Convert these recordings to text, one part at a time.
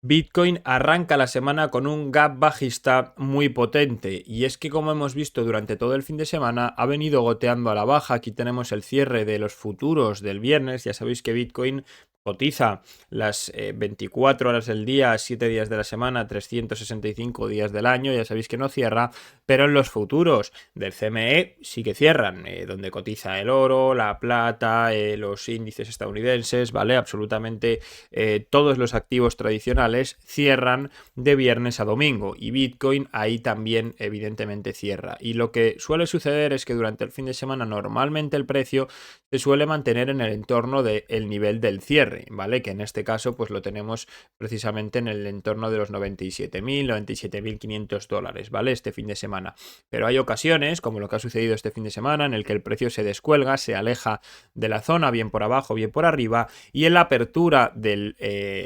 Bitcoin arranca la semana con un gap bajista muy potente y es que como hemos visto durante todo el fin de semana ha venido goteando a la baja. Aquí tenemos el cierre de los futuros del viernes. Ya sabéis que Bitcoin cotiza las 24 horas del día, 7 días de la semana, 365 días del año. Ya sabéis que no cierra, pero en los futuros del CME sí que cierran, donde cotiza el oro, la plata, los índices estadounidenses, ¿vale? Absolutamente todos los activos tradicionales cierran de viernes a domingo y Bitcoin ahí también evidentemente cierra. Y lo que suele suceder es que durante el fin de semana normalmente el precio se suele mantener en el entorno del nivel del cierre, ¿vale? Que en este caso pues lo tenemos precisamente en el entorno de los 97.000, 97.500 dólares, ¿vale? Este fin de semana. Pero hay ocasiones, como lo que ha sucedido este fin de semana, en el que el precio se descuelga, se aleja de la zona, bien por abajo, bien por arriba, y en la apertura del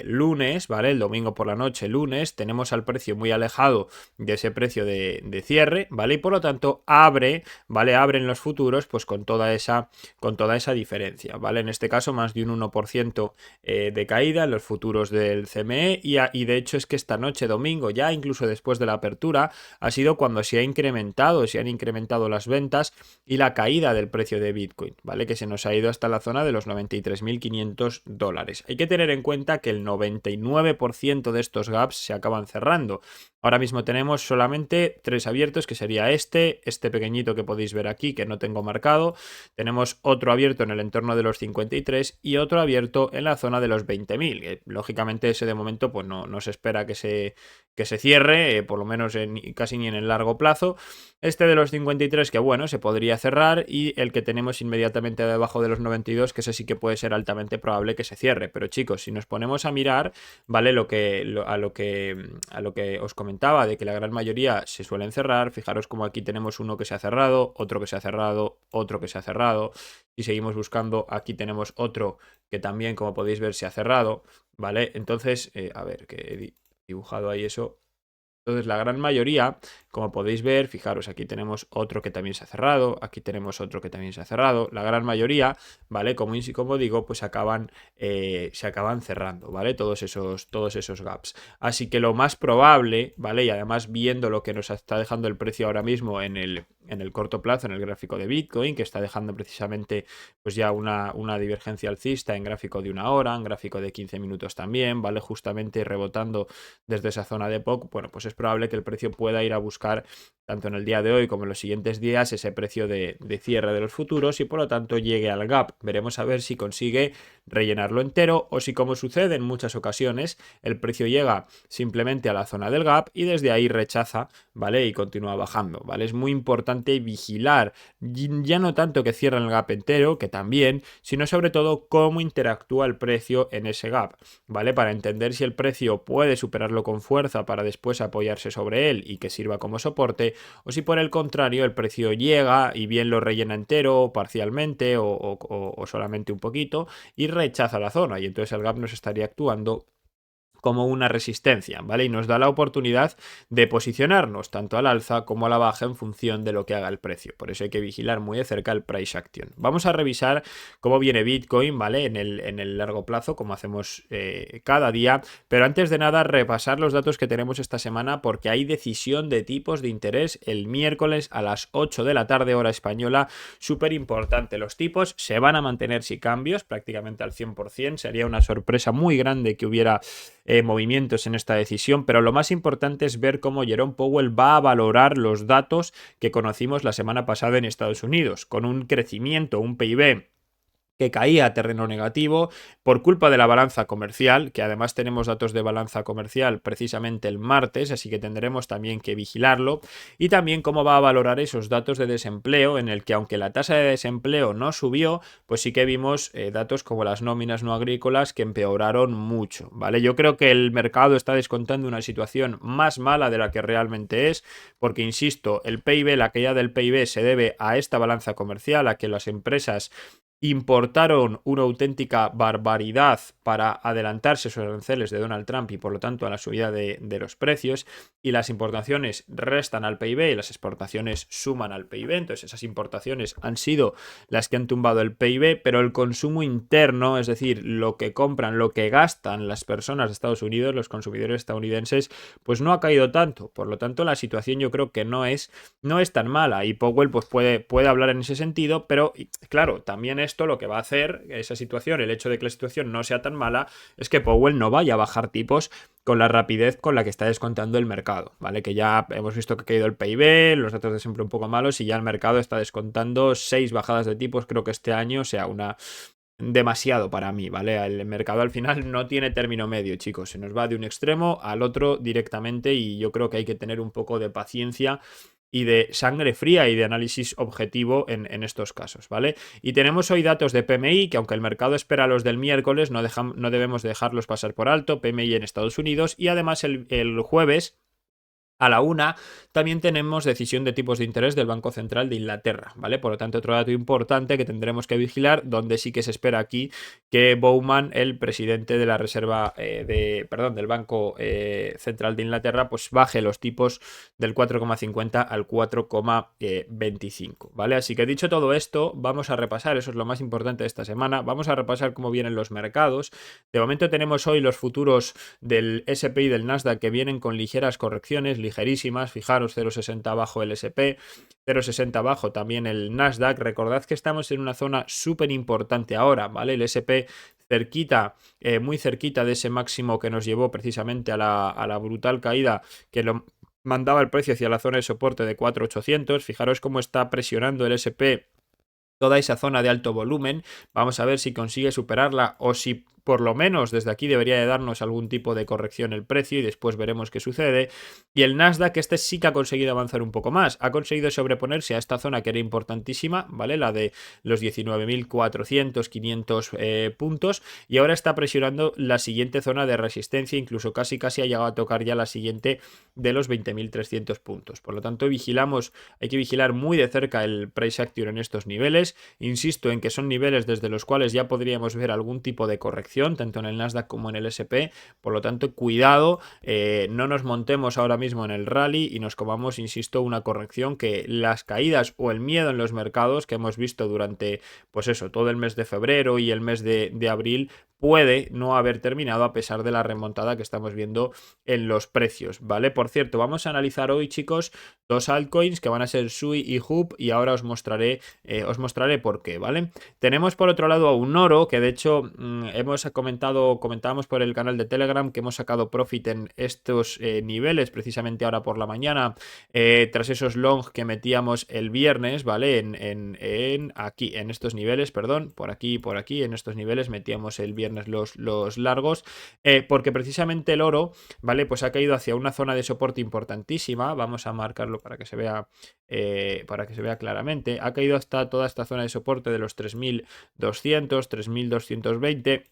lunes, ¿vale? El domingo por la noche, lunes, tenemos al precio muy alejado de ese precio de cierre, ¿vale? Y por lo tanto abre, ¿vale? Abren los futuros pues con toda esa diferencia, ¿vale? En este caso más de un 1% de caída en los futuros del CME y de hecho es que esta noche domingo, ya incluso después de la apertura, ha sido cuando se han incrementado las ventas y la caída del precio de Bitcoin, ¿vale? Que se nos ha ido hasta la zona de los 93.500 dólares. Hay que tener en cuenta que el 99% de estos gaps se acaban cerrando. Ahora mismo tenemos solamente tres abiertos, que sería este pequeñito que podéis ver aquí, que no tengo marcado. Tenemos otro abierto en el entorno de los 53 y otro abierto en la zona de los 20.000. Lógicamente ese de momento pues no se espera que se cierre, por lo menos casi ni en el largo plazo. Este de los 53 que bueno, se podría cerrar, y el que tenemos inmediatamente debajo de los 92, que ese sí que puede ser altamente probable que se cierre. Pero chicos, si nos ponemos a mirar, ¿vale? A lo que os comentaba, de que la gran mayoría se suelen cerrar, fijaros como aquí tenemos uno que se ha cerrado, otro que se ha cerrado, otro que se ha cerrado, y seguimos buscando, aquí tenemos otro que también, como podéis ver, se ha cerrado, ¿vale? Entonces, a ver, que he dibujado ahí eso. Entonces, la gran mayoría, como podéis ver, fijaros, aquí tenemos otro que también se ha cerrado, aquí tenemos otro que también se ha cerrado. La gran mayoría, ¿vale? Como digo, pues se acaban cerrando, ¿vale? Todos esos gaps. Así que lo más probable, ¿vale? Y además viendo lo que nos está dejando el precio ahora mismo en el corto plazo, en el gráfico de Bitcoin, que está dejando precisamente pues ya una divergencia alcista en gráfico de una hora, en gráfico de 15 minutos también, ¿vale? Justamente rebotando desde esa zona de POC, bueno, pues es probable que el precio pueda ir a buscar, tanto en el día de hoy como en los siguientes días, ese precio de cierre de los futuros y por lo tanto llegue al gap. Veremos a ver si consigue rellenarlo entero o si, como sucede en muchas ocasiones, el precio llega simplemente a la zona del gap y desde ahí rechaza, ¿vale? Y continúa bajando, ¿vale? Es muy importante vigilar, ya no tanto que cierren el gap entero, que también, sino sobre todo cómo interactúa el precio en ese gap, ¿vale? Para entender si el precio puede superarlo con fuerza para después apoyarse sobre él y que sirva como soporte, o si por el contrario el precio llega y bien lo rellena entero, parcialmente o solamente un poquito, y rechaza la zona, y entonces el gap nos estaría actuando como una resistencia, ¿vale? Y nos da la oportunidad de posicionarnos tanto al alza como a la baja en función de lo que haga el precio. Por eso hay que vigilar muy de cerca el price action. Vamos a revisar cómo viene Bitcoin, ¿vale? En el largo plazo, como hacemos cada día. Pero antes de nada, repasar los datos que tenemos esta semana, porque hay decisión de tipos de interés el miércoles a las 8 de la tarde, hora española. Súper importante. Los tipos se van a mantener sin cambios, prácticamente al 100%. Sería una sorpresa muy grande que hubiera movimientos en esta decisión, pero lo más importante es ver cómo Jerome Powell va a valorar los datos que conocimos la semana pasada en Estados Unidos, con un crecimiento, un PIB que caía a terreno negativo por culpa de la balanza comercial, que además tenemos datos de balanza comercial precisamente el martes, así que tendremos también que vigilarlo, y también cómo va a valorar esos datos de desempleo, en el que aunque la tasa de desempleo no subió, pues sí que vimos datos como las nóminas no agrícolas que empeoraron mucho, ¿vale? Yo creo que el mercado está descontando una situación más mala de la que realmente es, porque insisto, el PIB, la caída del PIB se debe a esta balanza comercial, a que las empresas importaron una auténtica barbaridad para adelantarse a esos aranceles de Donald Trump y por lo tanto a la subida de los precios, y las importaciones restan al PIB y las exportaciones suman al PIB, entonces esas importaciones han sido las que han tumbado el PIB, pero el consumo interno, es decir, lo que compran, lo que gastan las personas de Estados Unidos, los consumidores estadounidenses, pues no ha caído tanto, por lo tanto la situación yo creo que no es tan mala, y Powell pues puede hablar en ese sentido, pero claro, también esto lo que va a hacer, esa situación, el hecho de que la situación no sea tan mala, es que Powell no vaya a bajar tipos con la rapidez con la que está descontando el mercado, ¿vale? Que ya hemos visto que ha caído el PIB, los datos de siempre un poco malos, y ya el mercado está descontando 6 bajadas de tipos, creo que este año, o sea, demasiado para mí, ¿vale? El mercado al final no tiene término medio, chicos, se nos va de un extremo al otro directamente, y yo creo que hay que tener un poco de paciencia y de sangre fría y de análisis objetivo en estos casos, ¿vale? Y tenemos hoy datos de PMI, que aunque el mercado espera los del miércoles, no debemos dejarlos pasar por alto, PMI en Estados Unidos, y además el jueves a la 1 también tenemos decisión de tipos de interés del Banco Central de Inglaterra, ¿vale? Por lo tanto, otro dato importante que tendremos que vigilar, donde sí que se espera aquí que Bowman, el presidente de la Reserva, del Banco Central de Inglaterra, pues baje los tipos del 4,50 al 4,25, ¿vale? Así que dicho todo esto, vamos a repasar, eso es lo más importante de esta semana, vamos a repasar cómo vienen los mercados. De momento tenemos hoy los futuros del S&P y del Nasdaq que vienen con ligeras correcciones, ligerísimas, fijaros, 0,60 abajo el S&P, 0,60 abajo también el Nasdaq. Recordad que estamos en una zona súper importante ahora, ¿vale? El S&P cerquita, muy cerquita de ese máximo que nos llevó precisamente a la brutal caída que lo mandaba el precio hacia la zona de soporte de 4.800. Fijaros cómo está presionando el S&P toda esa zona de alto volumen. Vamos a ver si consigue superarla, o si por lo menos desde aquí debería de darnos algún tipo de corrección el precio, y después veremos qué sucede. Y el Nasdaq, este sí que ha conseguido avanzar un poco más, ha conseguido sobreponerse a esta zona que era importantísima, ¿vale? La de los 19.400, 500 puntos, y ahora está presionando la siguiente zona de resistencia, incluso casi ha llegado a tocar ya la siguiente de los 20.300 puntos. Por lo tanto, hay que vigilar muy de cerca el price action en estos niveles. Insisto en que son niveles desde los cuales ya podríamos ver algún tipo de corrección, tanto en el Nasdaq como en el S&P. Por lo tanto, cuidado, no nos montemos ahora mismo en el rally y nos comamos, insisto, una corrección, que las caídas o el miedo en los mercados que hemos visto durante, pues eso, todo el mes de febrero y el mes de abril, puede no haber terminado a pesar de la remontada que estamos viendo en los precios, ¿vale? Por cierto, vamos a analizar hoy, chicos, dos altcoins que van a ser Sui y Hoop, y ahora os mostraré por qué, ¿vale? Tenemos por otro lado a un oro, que de hecho comentábamos por el canal de Telegram que hemos sacado profit en estos niveles precisamente ahora por la mañana, tras esos long que metíamos el viernes, ¿vale? Aquí, en estos niveles, perdón, por aquí, en estos niveles metíamos el viernes los largos, porque precisamente el oro, ¿vale? Pues ha caído hacia una zona de soporte importantísima. Vamos a marcarlo para que se vea claramente. Ha caído hasta toda esta zona de soporte de los 3.200, 3.220.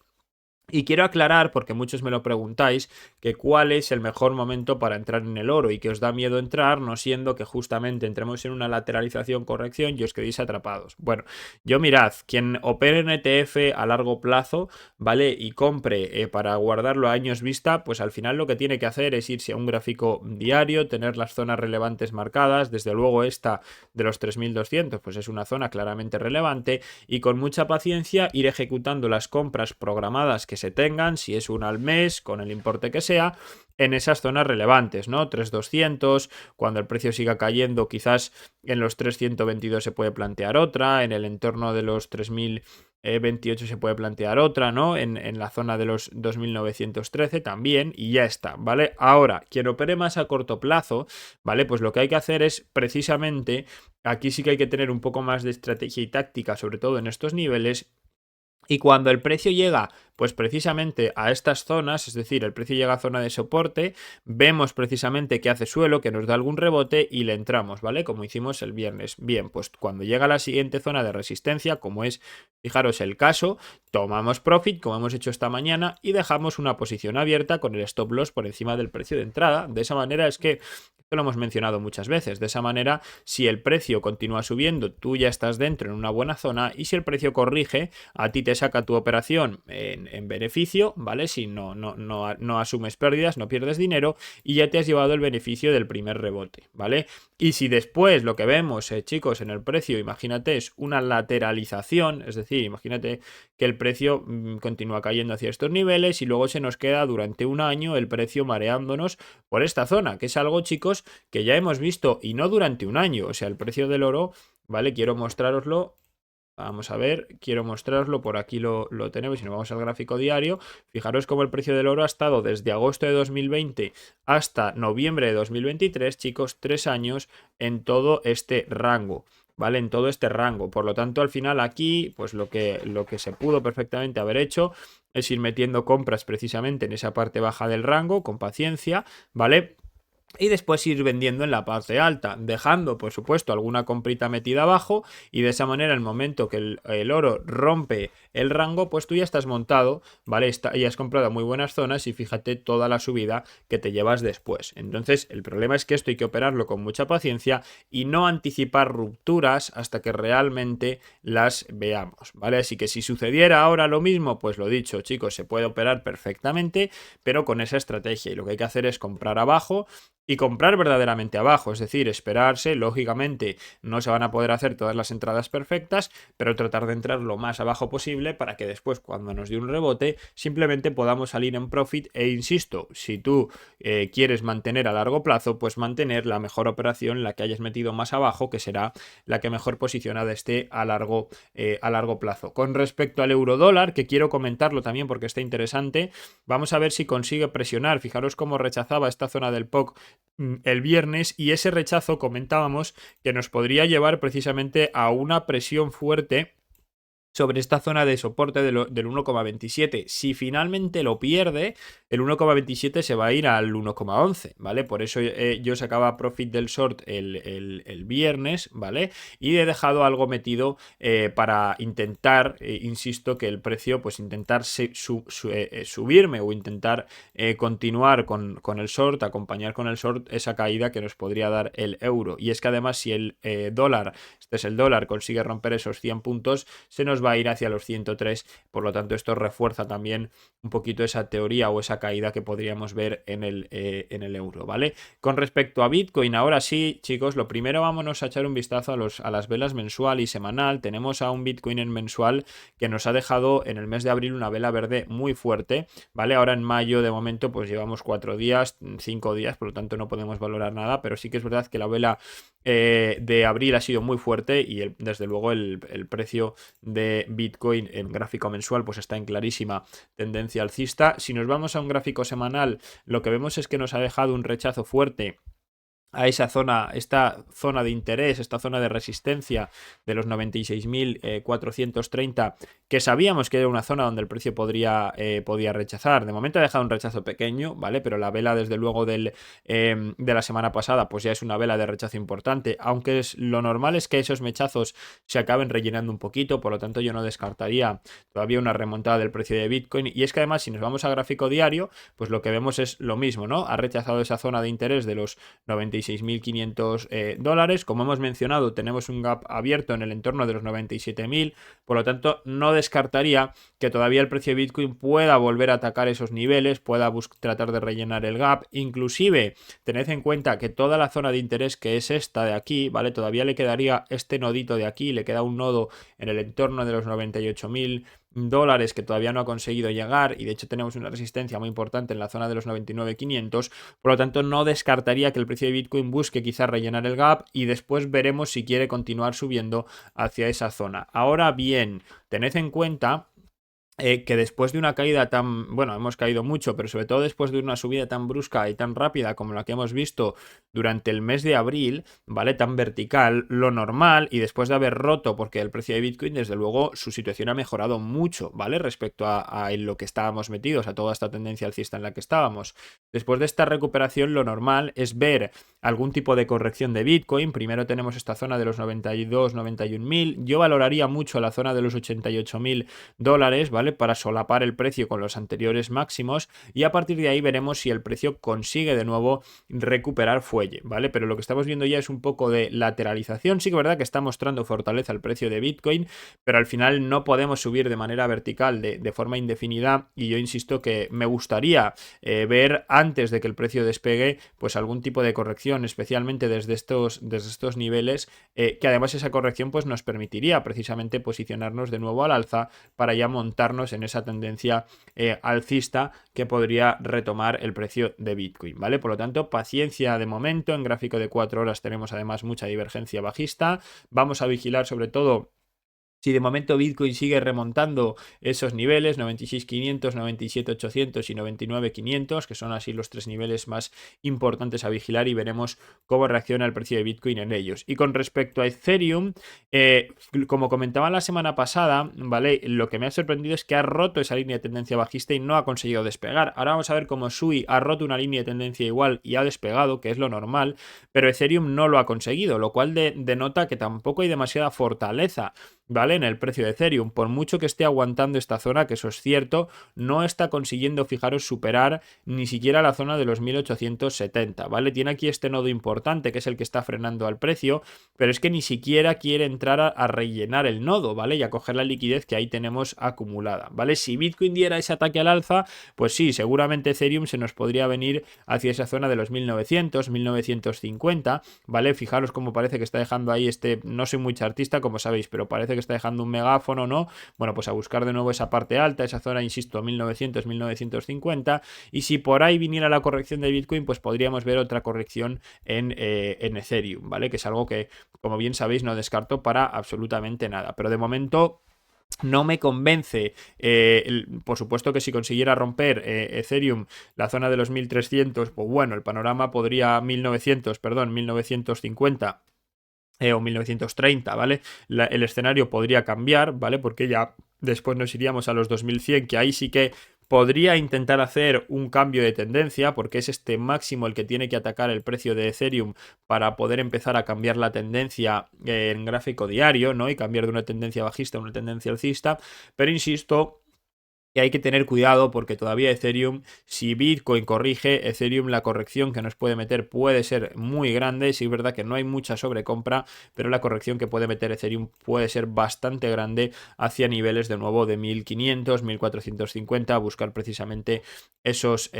Y quiero aclarar, porque muchos me lo preguntáis, que cuál es el mejor momento para entrar en el oro, y que os da miedo entrar, no siendo que justamente entremos en una lateralización, corrección, y os quedéis atrapados. Bueno, yo mirad, quien opere en ETF a largo plazo, ¿vale? Y compre para guardarlo a años vista, pues al final lo que tiene que hacer es irse a un gráfico diario, tener las zonas relevantes marcadas. Desde luego esta de los 3.200, pues es una zona claramente relevante, y con mucha paciencia ir ejecutando las compras programadas que se tengan, si es una al mes, con el importe que sea, en esas zonas relevantes, ¿no? 3.200, cuando el precio siga cayendo, quizás en los 3.122 se puede plantear otra, en el entorno de los 3.028 se puede plantear otra, ¿no? En la zona de los 2.913 también, y ya está, ¿vale? Ahora, quien opere más a corto plazo, ¿vale? Pues lo que hay que hacer es precisamente, aquí sí que hay que tener un poco más de estrategia y táctica, sobre todo en estos niveles. Y cuando el precio llega, pues precisamente a estas zonas, es decir, el precio llega a zona de soporte, vemos precisamente que hace suelo, que nos da algún rebote y le entramos, ¿vale? Como hicimos el viernes. Bien, pues cuando llega a la siguiente zona de resistencia, como es, fijaros, el caso, tomamos profit, como hemos hecho esta mañana, y dejamos una posición abierta con el stop loss por encima del precio de entrada. De esa manera es que que lo hemos mencionado muchas veces. De esa manera, si el precio continúa subiendo, tú ya estás dentro en una buena zona, y si el precio corrige, a ti te saca tu operación en beneficio, ¿vale? Si no asumes pérdidas, no pierdes dinero y ya te has llevado el beneficio del primer rebote, ¿vale? Y si después lo que vemos, chicos, en el precio, imagínate, es una lateralización, es decir, imagínate que el precio continúa cayendo hacia estos niveles y luego se nos queda durante un año el precio mareándonos por esta zona, que es algo, chicos, que ya hemos visto, y no durante un año. O sea, el precio del oro, ¿vale? Quiero mostraroslo. Vamos a ver, quiero mostrarlo, por aquí lo tenemos, si nos vamos al gráfico diario, fijaros cómo el precio del oro ha estado desde agosto de 2020 hasta noviembre de 2023, chicos, 3 años en todo este rango, ¿vale? En todo este rango. Por lo tanto, al final aquí, pues lo que se pudo perfectamente haber hecho es ir metiendo compras precisamente en esa parte baja del rango, con paciencia, ¿vale? Y después ir vendiendo en la parte alta, dejando por supuesto alguna comprita metida abajo, y de esa manera, el momento que el oro rompe el rango, pues tú ya estás montado, ¿vale? Ya has comprado muy buenas zonas y fíjate toda la subida que te llevas después. Entonces el problema es que esto hay que operarlo con mucha paciencia y no anticipar rupturas hasta que realmente las veamos, ¿vale? Así que si sucediera ahora lo mismo, pues lo dicho, chicos, se puede operar perfectamente, pero con esa estrategia, y lo que hay que hacer es comprar abajo y comprar verdaderamente abajo, es decir, esperarse. Lógicamente no se van a poder hacer todas las entradas perfectas, pero tratar de entrar lo más abajo posible para que después, cuando nos dé un rebote, simplemente podamos salir en profit. E insisto, si tú quieres mantener a largo plazo, pues mantener la mejor operación, la que hayas metido más abajo, que será la que mejor posicionada esté a largo plazo. Con respecto al euro dólar, que quiero comentarlo también porque está interesante, vamos a ver si consigue presionar. Fijaros cómo rechazaba esta zona del POC el viernes, y ese rechazo comentábamos que nos podría llevar precisamente a una presión fuerte sobre esta zona de soporte del 1,27. Si finalmente lo pierde, el 1,27 se va a ir al 1,11, ¿vale? Por eso yo sacaba profit del short el viernes, ¿vale? Y he dejado algo metido para intentar, insisto, que el precio, pues intentar subirme, o intentar continuar con el short, acompañar con el short esa caída que nos podría dar el euro. Y es que además, si el dólar, este es el dólar, consigue romper esos 100 puntos, se nos va a ir hacia los 103, por lo tanto esto refuerza también un poquito esa teoría o esa caída que podríamos ver en el euro, ¿vale? Con respecto a Bitcoin, ahora sí, chicos, lo primero, vámonos a echar un vistazo a las velas mensual y semanal. Tenemos a un Bitcoin en mensual que nos ha dejado en el mes de abril una vela verde muy fuerte, ¿vale? Ahora en mayo, de momento, pues llevamos 4 días, 5 días, por lo tanto no podemos valorar nada, pero sí que es verdad que la vela de abril ha sido muy fuerte, y desde luego el precio de Bitcoin en gráfico mensual pues está en clarísima tendencia alcista. Si nos vamos a un gráfico semanal, lo que vemos es que nos ha dejado un rechazo fuerte a esa zona, esta zona de interés, esta zona de resistencia de los 96.430, que sabíamos que era una zona donde el precio podía rechazar. De momento ha dejado un rechazo pequeño, ¿vale? Pero la vela, desde luego, de la semana pasada, pues ya es una vela de rechazo importante, aunque lo normal es que esos mechazos se acaben rellenando un poquito, por lo tanto yo no descartaría todavía una remontada del precio de Bitcoin. Y es que además, si nos vamos a gráfico diario, pues lo que vemos es lo mismo, ¿no? Ha rechazado esa zona de interés de los 96.500 dólares. Como hemos mencionado, tenemos un gap abierto en el entorno de los 97.000, por lo tanto no descartaría que todavía el precio de Bitcoin pueda volver a atacar esos niveles, pueda tratar de rellenar el gap. Inclusive tened en cuenta que toda la zona de interés, que es esta de aquí, ¿vale? Todavía le quedaría este nodito de aquí, le queda un nodo en el entorno de los 98.000 dólares que todavía no ha conseguido llegar, y de hecho tenemos una resistencia muy importante en la zona de los 99.500. Por lo tanto, no descartaría que el precio de Bitcoin busque quizás rellenar el gap, y después veremos si quiere continuar subiendo hacia esa zona. Ahora bien, tened en cuenta que después de una caída tan, bueno, hemos caído mucho, pero sobre todo después de una subida tan brusca y tan rápida como la que hemos visto durante el mes de abril, ¿vale? Tan vertical, lo normal, y después de haber roto, porque el precio de Bitcoin, desde luego, su situación ha mejorado mucho, ¿vale? Respecto a en lo que estábamos metidos, a toda esta tendencia alcista en la que estábamos. Después de esta recuperación, lo normal es ver algún tipo de corrección de Bitcoin. Primero tenemos esta zona de los 92, 91 mil. Yo valoraría mucho la zona de los 88 mil dólares, ¿vale? Para solapar el precio con los anteriores máximos y a partir de ahí veremos si el precio consigue de nuevo recuperar fuelle, ¿vale? Pero lo que estamos viendo ya es un poco de lateralización. Sí que es verdad que está mostrando fortaleza el precio de Bitcoin, pero al final no podemos subir de manera vertical de forma indefinida y yo insisto que me gustaría ver antes de que el precio despegue pues algún tipo de corrección, especialmente desde estos niveles, que además esa corrección pues nos permitiría precisamente posicionarnos de nuevo al alza para ya montarnos en esa tendencia alcista que podría retomar el precio de Bitcoin, ¿vale? Por lo tanto, paciencia de momento. En gráfico de 4 horas tenemos además mucha divergencia bajista. Vamos a vigilar sobre todo si de momento Bitcoin sigue remontando esos niveles, 96.500, 97.800 y 99.500, que son así los tres niveles más importantes a vigilar y veremos cómo reacciona el precio de Bitcoin en ellos. Y con respecto a Ethereum, como comentaba la semana pasada, ¿vale? Lo que me ha sorprendido es que ha roto esa línea de tendencia bajista y no ha conseguido despegar. Ahora vamos a ver cómo Sui ha roto una línea de tendencia igual y ha despegado, que es lo normal, pero Ethereum no lo ha conseguido, lo cual denota que tampoco hay demasiada fortaleza, ¿vale? En el precio de Ethereum, por mucho que esté aguantando esta zona, que eso es cierto, no está consiguiendo, fijaros, superar ni siquiera la zona de los 1870, ¿vale? Tiene aquí este nodo importante que es el que está frenando al precio, pero es que ni siquiera quiere entrar a rellenar el nodo, ¿vale? Y a coger la liquidez que ahí tenemos acumulada, ¿vale? Si Bitcoin diera ese ataque al alza, pues sí, seguramente Ethereum se nos podría venir hacia esa zona de los 1900, 1950, ¿vale? Fijaros cómo parece que está dejando ahí no soy muy chartista, como sabéis, pero parece que está dejando un megáfono, ¿no? Bueno, pues a buscar de nuevo esa parte alta, esa zona, insisto, 1900, 1950, y si por ahí viniera la corrección de Bitcoin, pues podríamos ver otra corrección en Ethereum, ¿vale? Que es algo que, como bien sabéis, no descarto para absolutamente nada, pero de momento no me convence. Por supuesto que si consiguiera romper Ethereum la zona de los 1300, pues bueno, el panorama podría 1900, perdón, 1950 o 1930, ¿vale? El escenario podría cambiar, ¿vale? Porque ya después nos iríamos a los 2100, que ahí sí que podría intentar hacer un cambio de tendencia, porque es este máximo el que tiene que atacar el precio de Ethereum para poder empezar a cambiar la tendencia en gráfico diario, ¿no? Y cambiar de una tendencia bajista a una tendencia alcista, pero insisto, y hay que tener cuidado porque todavía Ethereum, si Bitcoin corrige, Ethereum la corrección que nos puede meter puede ser muy grande. Sí es verdad que no hay mucha sobrecompra, pero la corrección que puede meter Ethereum puede ser bastante grande hacia niveles de nuevo de 1500, 1450, a buscar precisamente esos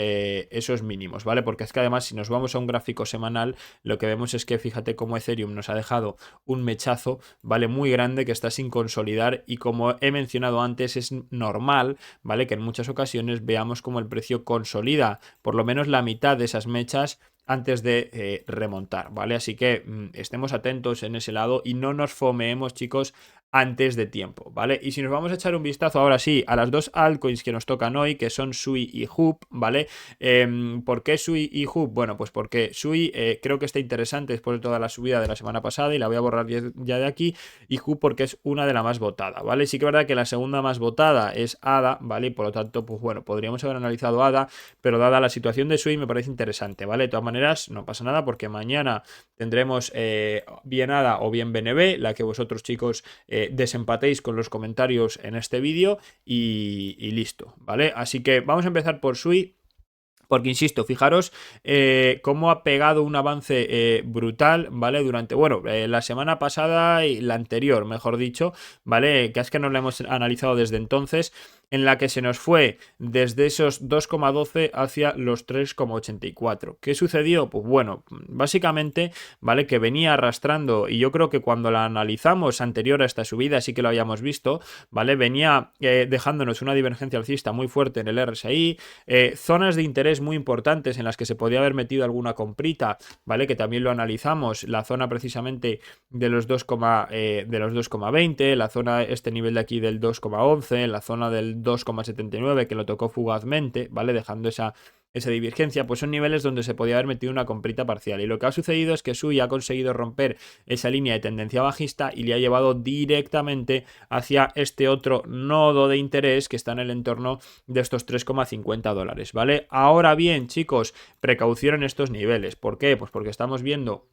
mínimos, ¿vale? Porque es que además si nos vamos a un gráfico semanal, lo que vemos es que fíjate cómo Ethereum nos ha dejado un mechazo, ¿vale? Muy grande que está sin consolidar y como he mencionado antes es normal, ¿vale? Que en muchas ocasiones veamos como el precio consolida por lo menos la mitad de esas mechas antes de remontar, ¿vale? Así que estemos atentos en ese lado y no nos fomeemos, chicos, antes de tiempo, ¿vale? Y si nos vamos a echar un vistazo ahora sí a las dos altcoins que nos tocan hoy, que son Sui y Hoop, ¿vale? ¿Por qué Sui y Hoop? Bueno, pues porque Sui creo que está interesante después de toda la subida de la semana pasada y la voy a borrar ya de aquí, y Hoop porque es una de las más votadas, ¿vale? Sí que es verdad que la segunda más votada es ADA, ¿vale? Y por lo tanto, pues bueno, podríamos haber analizado ADA, pero dada la situación de Sui me parece interesante, ¿vale? De todas maneras, no pasa nada porque mañana tendremos bien ADA o bien BNB, la que vosotros, chicos, desempatéis con los comentarios en este vídeo y listo, ¿vale? Así que vamos a empezar por Sui. Porque, insisto, fijaros cómo ha pegado un avance brutal, ¿vale? Durante, bueno, la semana pasada y la anterior, mejor dicho, ¿vale? Que es que no la hemos analizado desde entonces, en la que se nos fue desde esos 2,12 hacia los 3,84. ¿Qué sucedió? Pues bueno, básicamente, ¿vale? Que venía arrastrando, y yo creo que cuando la analizamos anterior a esta subida sí que lo habíamos visto, ¿vale? Venía dejándonos una divergencia alcista muy fuerte en el RSI, zonas de interés muy importantes en las que se podía haber metido alguna comprita, ¿vale? Que también lo analizamos, la zona precisamente de los 2,20, la zona, este nivel de aquí del 2,11, la zona del 2,79 que lo tocó fugazmente, ¿vale? Dejando esa esa divergencia, pues son niveles donde se podía haber metido una comprita parcial. Y lo que ha sucedido es que Sui ha conseguido romper esa línea de tendencia bajista y le ha llevado directamente hacia este otro nodo de interés que está en el entorno de estos 3,50 dólares, ¿vale? Ahora bien, chicos, precaución en estos niveles. ¿Por qué? Pues porque estamos viendo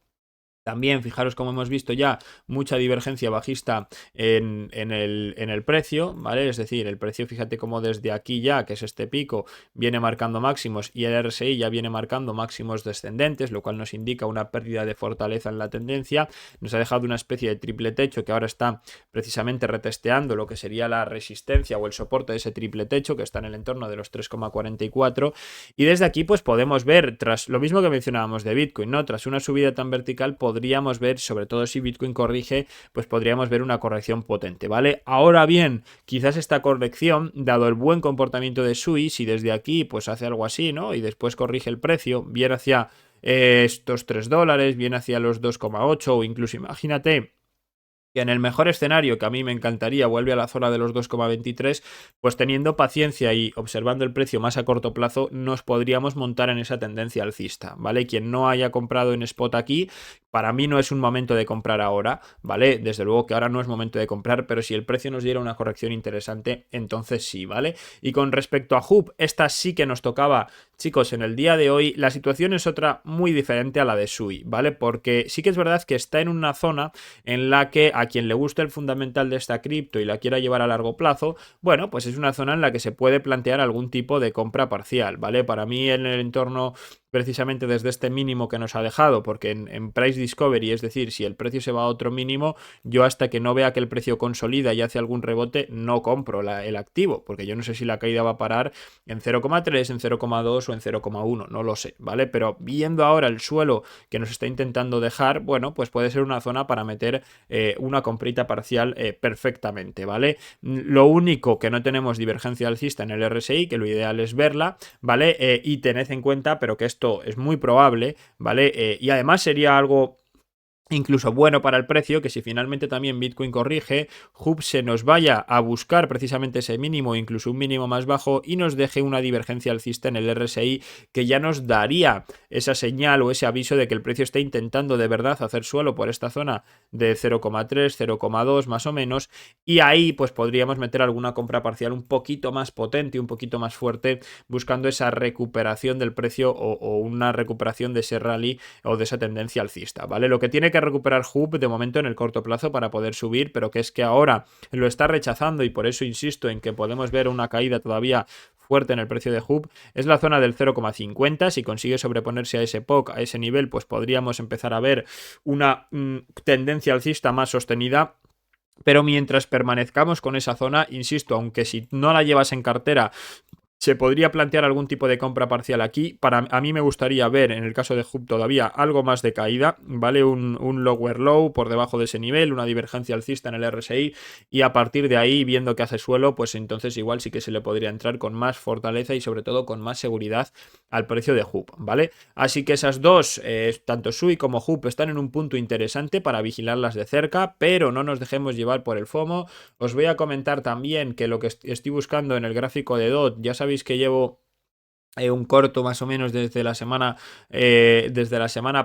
también, fijaros como hemos visto ya mucha divergencia bajista en el precio, ¿vale? Es decir, el precio, fíjate como desde aquí ya, que es este pico, viene marcando máximos y el RSI ya viene marcando máximos descendentes, lo cual nos indica una pérdida de fortaleza en la tendencia. Nos ha dejado una especie de triple techo que ahora está precisamente retesteando lo que sería la resistencia o el soporte de ese triple techo que está en el entorno de los 3,44 y desde aquí pues podemos ver, tras lo mismo que mencionábamos de Bitcoin, ¿no? Tras una subida tan vertical podríamos ver, sobre todo si Bitcoin corrige, pues podríamos ver una corrección potente, ¿vale? Ahora bien, quizás esta corrección, dado el buen comportamiento de Sui, si desde aquí pues hace algo así, ¿no? Y después corrige el precio, viene hacia estos 3 dólares, viene hacia los 2,8 o incluso imagínate que en el mejor escenario, que a mí me encantaría, vuelve a la zona de los 2,23, pues teniendo paciencia y observando el precio más a corto plazo, nos podríamos montar en esa tendencia alcista, ¿vale? Quien no haya comprado en spot aquí, para mí no es un momento de comprar ahora, ¿vale? Desde luego que ahora no es momento de comprar, pero si el precio nos diera una corrección interesante, entonces sí, ¿vale? Y con respecto a Hub, esta sí que nos tocaba, chicos, en el día de hoy, la situación es otra muy diferente a la de Sui, ¿vale? Porque sí que es verdad que está en una zona en la que a quien le guste el fundamental de esta cripto y la quiera llevar a largo plazo, bueno, pues es una zona en la que se puede plantear algún tipo de compra parcial, ¿vale? Para mí en el entorno precisamente desde este mínimo que nos ha dejado, porque en Price Discovery, es decir, si el precio se va a otro mínimo, yo hasta que no vea que el precio consolida y hace algún rebote, no compro el activo, porque yo no sé si la caída va a parar en 0,3, en 0,2 o en 0,1, no lo sé, ¿vale? Pero viendo ahora el suelo que nos está intentando dejar, bueno, pues puede ser una zona para meter una comprita parcial perfectamente, ¿vale? Lo único que no tenemos divergencia alcista en el RSI, que lo ideal es verla, ¿vale? Y tened en cuenta, pero que esto es muy probable, ¿vale? Y además sería algo incluso bueno para el precio, que si finalmente también Bitcoin corrige, Hub se nos vaya a buscar precisamente ese mínimo, incluso un mínimo más bajo, y nos deje una divergencia alcista en el RSI que ya nos daría esa señal o ese aviso de que el precio está intentando de verdad hacer suelo por esta zona de 0,3, 0,2 más o menos, y ahí pues podríamos meter alguna compra parcial un poquito más potente, un poquito más fuerte, buscando esa recuperación del precio o una recuperación de ese rally o de esa tendencia alcista, ¿vale? Lo que tiene que recuperar Hub de momento en el corto plazo para poder subir, pero que es que ahora lo está rechazando y por eso insisto en que podemos ver una caída todavía fuerte en el precio de Hub, es la zona del 0,50. Si consigue sobreponerse a ese POC, a ese nivel, pues podríamos empezar a ver una tendencia alcista más sostenida. Pero mientras permanezcamos con esa zona, insisto, aunque si no la llevas en cartera, se podría plantear algún tipo de compra parcial aquí. A mí me gustaría ver, en el caso de Hub todavía, algo más de caída, ¿vale? Un lower low por debajo de ese nivel, una divergencia alcista en el RSI y a partir de ahí, viendo que hace suelo, pues entonces igual sí que se le podría entrar con más fortaleza y sobre todo con más seguridad al precio de Hub, ¿vale? Así que esas dos, tanto Sui como Hub, están en un punto interesante para vigilarlas de cerca, pero no nos dejemos llevar por el FOMO. Os voy a comentar también que lo que estoy buscando en el gráfico de DOT, ya sabéis que llevo un corto más o menos desde la semana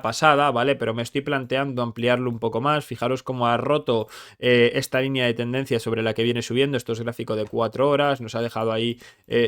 pasada, ¿vale? Pero me estoy planteando ampliarlo un poco más. Fijaros cómo ha roto esta línea de tendencia sobre la que viene subiendo. Esto es gráfico de 4 horas, nos ha dejado ahí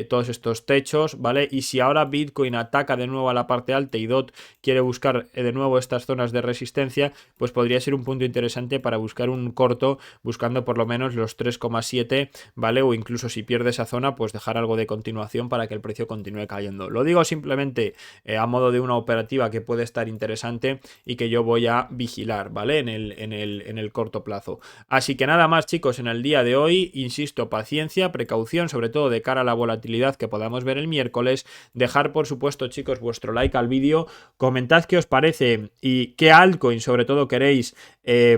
todos estos techos, ¿vale? Y si ahora Bitcoin ataca de nuevo a la parte alta y DOT quiere buscar de nuevo estas zonas de resistencia, pues podría ser un punto interesante para buscar un corto, buscando por lo menos los 3,7, ¿vale? O incluso si pierde esa zona, pues dejar algo de continuación para que el precio continúe cayendo. Lo digo simplemente a modo de una operativa que puede estar interesante y que yo voy a vigilar, ¿vale? En el corto plazo. Así que nada más, chicos, en el día de hoy, insisto, paciencia, precaución, sobre todo de cara a la volatilidad que podamos ver el miércoles. Dejar, por supuesto, chicos, vuestro like al vídeo, comentad qué os parece y qué altcoin sobre todo queréis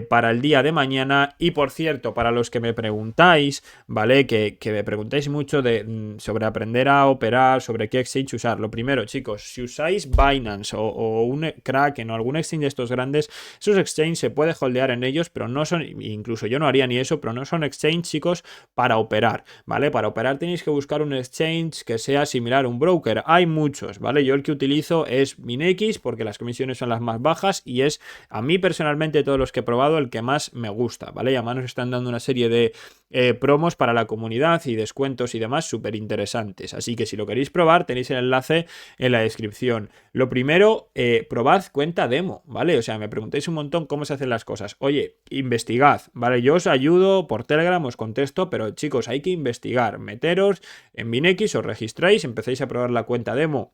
para el día de mañana. Y por cierto, para los que me preguntáis, ¿vale? Que me preguntáis mucho sobre aprender a operar, sobre qué exchange exchange usar. Lo primero, chicos, si usáis Binance o un Kraken o algún exchange de estos grandes, esos exchanges se puede holdear en ellos, pero no son, incluso yo no haría ni eso, pero no son exchange, chicos, para operar, ¿vale? Para operar tenéis que buscar un exchange que sea similar a un broker. Hay muchos, ¿vale? Yo el que utilizo es Minex porque las comisiones son las más bajas y es, a mí personalmente, todos los que he probado, el que más me gusta, ¿vale? Y además nos están dando una serie de promos para la comunidad y descuentos y demás súper interesantes. Así que si lo queréis probar, tenéis el enlace en la descripción. Lo primero, probad cuenta demo, ¿vale? O sea, me preguntáis un montón cómo se hacen las cosas. Oye, investigad, ¿vale? Yo os ayudo por Telegram, os contesto, pero chicos, hay que investigar. Meteros en Minex, os registráis, empezáis a probar la cuenta demo,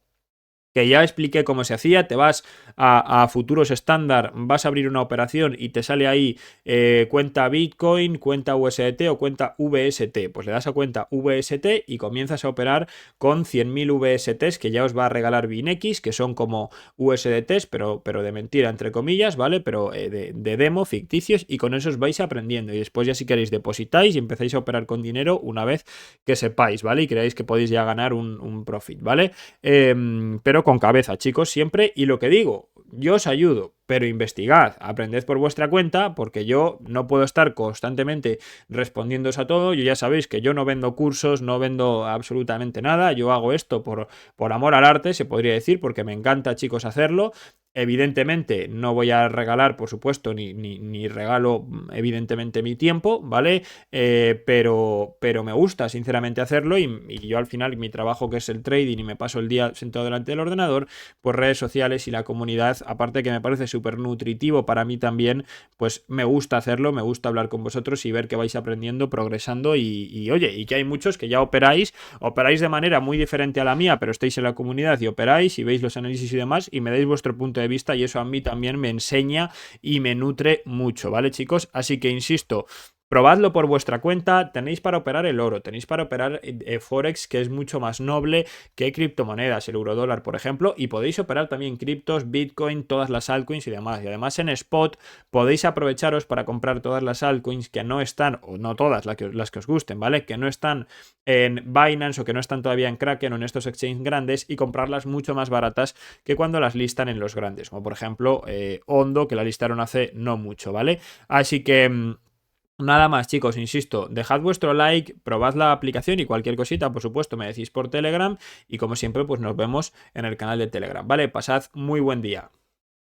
que ya expliqué cómo se hacía. Te vas a futuros estándar, vas a abrir una operación y te sale ahí cuenta Bitcoin, cuenta USDT o cuenta VST. Pues le das a cuenta VST y comienzas a operar con 100.000 VSTs que ya os va a regalar Binex, que son como USDTs, pero de mentira, entre comillas, ¿vale? Pero de demo, ficticios, y con esos vais aprendiendo. Y después ya si queréis depositáis y empezáis a operar con dinero una vez que sepáis, ¿vale? Y creáis que podéis ya ganar un profit, ¿vale? Pero con cabeza, chicos, siempre. Y lo que digo, yo os ayudo, pero investigad, aprended por vuestra cuenta, porque yo no puedo estar constantemente respondiéndoos a todo. Yo ya sabéis que yo no vendo cursos, no vendo absolutamente nada. Yo hago esto por amor al arte, se podría decir, porque me encanta, chicos, hacerlo. Evidentemente no voy a regalar, por supuesto, ni regalo, evidentemente, mi tiempo, ¿vale? Pero me gusta, sinceramente, hacerlo y yo al final, mi trabajo, que es el trading, y me paso el día sentado delante del ordenador, pues redes sociales y la comunidad, aparte que me parece súper nutritivo para mí también, pues me gusta hacerlo, me gusta hablar con vosotros y ver que vais aprendiendo, progresando oye, y que hay muchos que ya operáis de manera muy diferente a la mía, pero estáis en la comunidad y operáis y veis los análisis y demás y me dais vuestro punto de vista, y eso a mí también me enseña y me nutre mucho, ¿vale, chicos? Así que insisto, probadlo por vuestra cuenta. Tenéis para operar el oro, tenéis para operar Forex, que es mucho más noble que criptomonedas, el eurodólar, por ejemplo, y podéis operar también criptos, Bitcoin, todas las altcoins y demás. Y además en spot podéis aprovecharos para comprar todas las altcoins que no están, o no todas, las que os gusten, ¿vale? Que no están en Binance o que no están todavía en Kraken o en estos exchanges grandes, y comprarlas mucho más baratas que cuando las listan en los grandes, como por ejemplo Ondo, que la listaron hace no mucho, ¿vale? Así que nada más, chicos, insisto, dejad vuestro like, probad la aplicación y cualquier cosita, por supuesto, me decís por Telegram, y como siempre, pues nos vemos en el canal de Telegram, ¿vale? Pasad muy buen día.